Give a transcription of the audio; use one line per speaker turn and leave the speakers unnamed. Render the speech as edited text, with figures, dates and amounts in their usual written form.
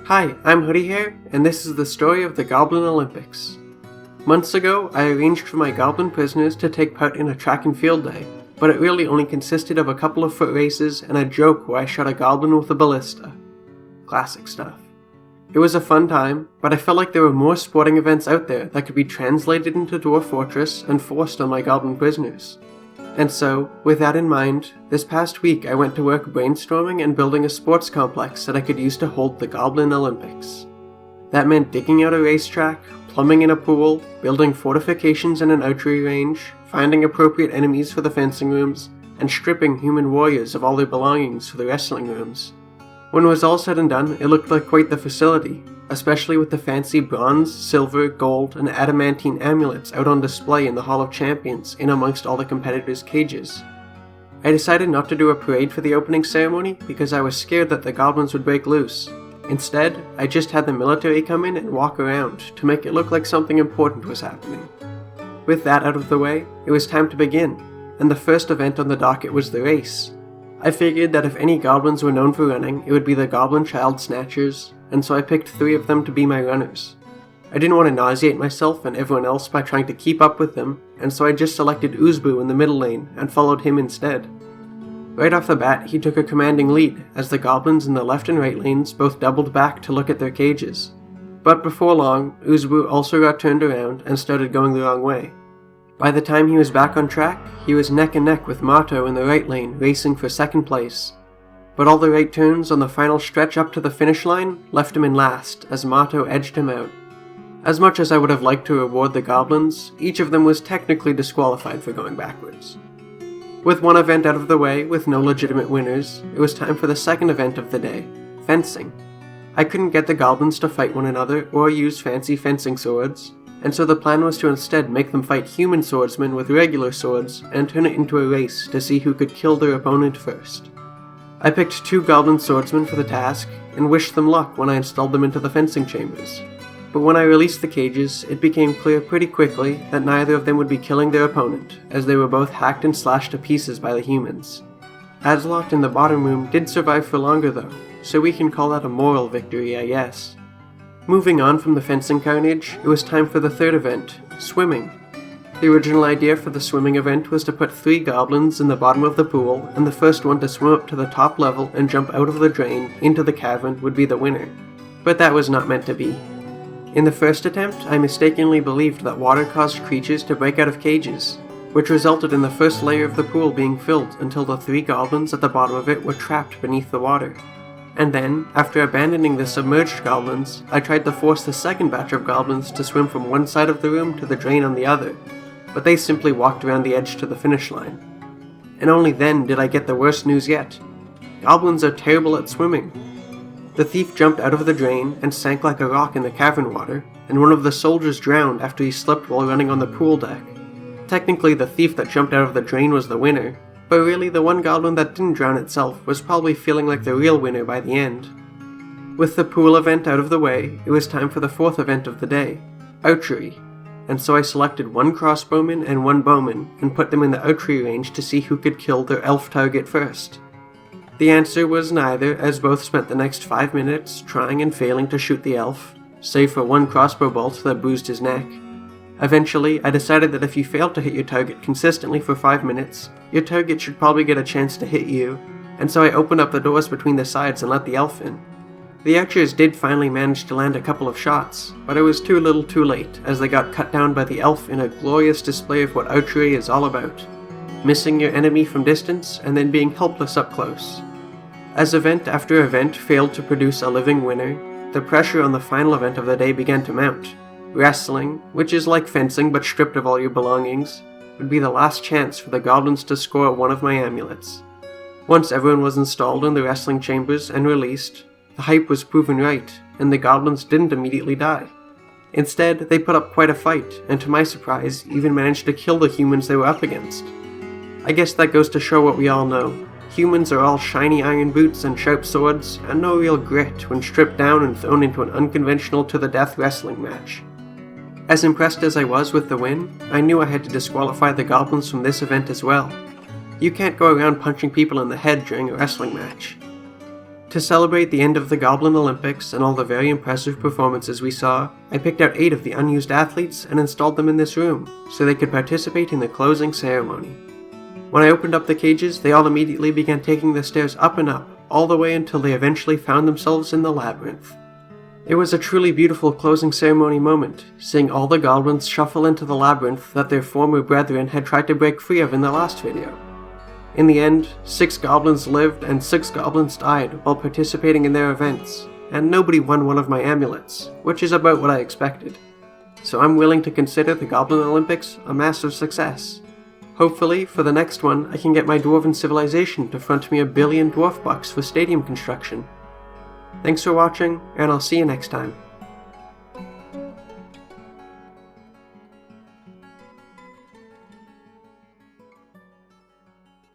Hi, I'm Hoodie here, and this is the story of the Goblin Olympics. Months ago, I arranged for my goblin prisoners to take part in a track and field day, but it really only consisted of a couple of foot races and a joke where I shot a goblin with a ballista. Classic stuff. It was a fun time, but I felt like there were more sporting events out there that could be translated into Dwarf Fortress and forced on my goblin prisoners. And so, with that in mind, this past week I went to work brainstorming and building a sports complex that I could use to hold the Goblin Olympics. That meant digging out a racetrack, plumbing in a pool, building fortifications in an archery range, finding appropriate enemies for the fencing rooms, and stripping human warriors of all their belongings for the wrestling rooms. When it was all said and done, it looked like quite the facility, especially with the fancy bronze, silver, gold, and adamantine amulets out on display in the Hall of Champions in amongst all the competitors' cages. I decided not to do a parade for the opening ceremony because I was scared that the goblins would break loose. Instead, I just had the military come in and walk around to make it look like something important was happening. With that out of the way, it was time to begin, and the first event on the docket was the race. I figured that if any goblins were known for running, it would be the Goblin Child Snatchers, and so I picked 3 of them to be my runners. I didn't want to nauseate myself and everyone else by trying to keep up with them, and so I just selected Uzbu in the middle lane and followed him instead. Right off the bat, he took a commanding lead, as the goblins in the left and right lanes both doubled back to look at their cages. But before long, Uzbu also got turned around and started going the wrong way. By the time he was back on track, he was neck and neck with Mato in the right lane, racing for second place. But all the right turns on the final stretch up to the finish line left him in last, as Mato edged him out. As much as I would have liked to reward the goblins, each of them was technically disqualified for going backwards. With one event out of the way, with no legitimate winners, it was time for the second event of the day, fencing. I couldn't get the goblins to fight one another or use fancy fencing swords, and so the plan was to instead make them fight human swordsmen with regular swords and turn it into a race to see who could kill their opponent first. I picked 2 goblin swordsmen for the task, and wished them luck when I installed them into the fencing chambers. But when I released the cages, it became clear pretty quickly that neither of them would be killing their opponent, as they were both hacked and slashed to pieces by the humans. Aslot in the bottom room did survive for longer though, so we can call that a moral victory, I guess. Moving on from the fencing carnage, it was time for the third event, swimming. The original idea for the swimming event was to put 3 goblins in the bottom of the pool, and the first one to swim up to the top level and jump out of the drain into the cavern would be the winner. But that was not meant to be. In the first attempt, I mistakenly believed that water caused creatures to break out of cages, which resulted in the first layer of the pool being filled until the 3 goblins at the bottom of it were trapped beneath the water. And then, after abandoning the submerged goblins, I tried to force the second batch of goblins to swim from one side of the room to the drain on the other, but they simply walked around the edge to the finish line. And only then did I get the worst news yet. Goblins are terrible at swimming. The thief jumped out of the drain and sank like a rock in the cavern water, and one of the soldiers drowned after he slipped while running on the pool deck. Technically, the thief that jumped out of the drain was the winner, but really the one goblin that didn't drown itself was probably feeling like the real winner by the end. With the pool event out of the way, it was time for the fourth event of the day, archery, and so I selected 1 crossbowman and 1 bowman and put them in the archery range to see who could kill their elf target first. The answer was neither, as both spent the next 5 minutes trying and failing to shoot the elf, save for 1 crossbow bolt that bruised his neck. Eventually, I decided that if you failed to hit your target consistently for 5 minutes, your target should probably get a chance to hit you, and so I opened up the doors between the sides and let the elf in. The archers did finally manage to land a couple of shots, but it was too little too late as they got cut down by the elf in a glorious display of what archery is all about. Missing your enemy from distance and then being helpless up close. As event after event failed to produce a living winner, the pressure on the final event of the day began to mount. Wrestling, which is like fencing but stripped of all your belongings, would be the last chance for the goblins to score one of my amulets. Once everyone was installed in the wrestling chambers and released, the hype was proven right, and the goblins didn't immediately die. Instead, they put up quite a fight, and to my surprise, even managed to kill the humans they were up against. I guess that goes to show what we all know. Humans are all shiny iron boots and sharp swords, and no real grit when stripped down and thrown into an unconventional to-the-death wrestling match. As impressed as I was with the win, I knew I had to disqualify the goblins from this event as well. You can't go around punching people in the head during a wrestling match. To To celebrate the end of the Goblin Olympics and all the very impressive performances we saw, I picked out 8 of the unused athletes and installed them in this room, so they could participate in the closing ceremony. When I opened up the cages, they all immediately began taking the stairs up and up, all the way until they eventually found themselves in the labyrinth. It was a truly beautiful closing ceremony moment, seeing all the goblins shuffle into the labyrinth that their former brethren had tried to break free of in the last video. In the end, 6 goblins lived and 6 goblins died while participating in their events, and nobody won one of my amulets, which is about what I expected. So I'm willing to consider the Goblin Olympics a massive success. Hopefully, for the next one, I can get my dwarven civilization to front me $1 billion dwarf bucks for stadium construction. Thanks for watching, and I'll see you next time.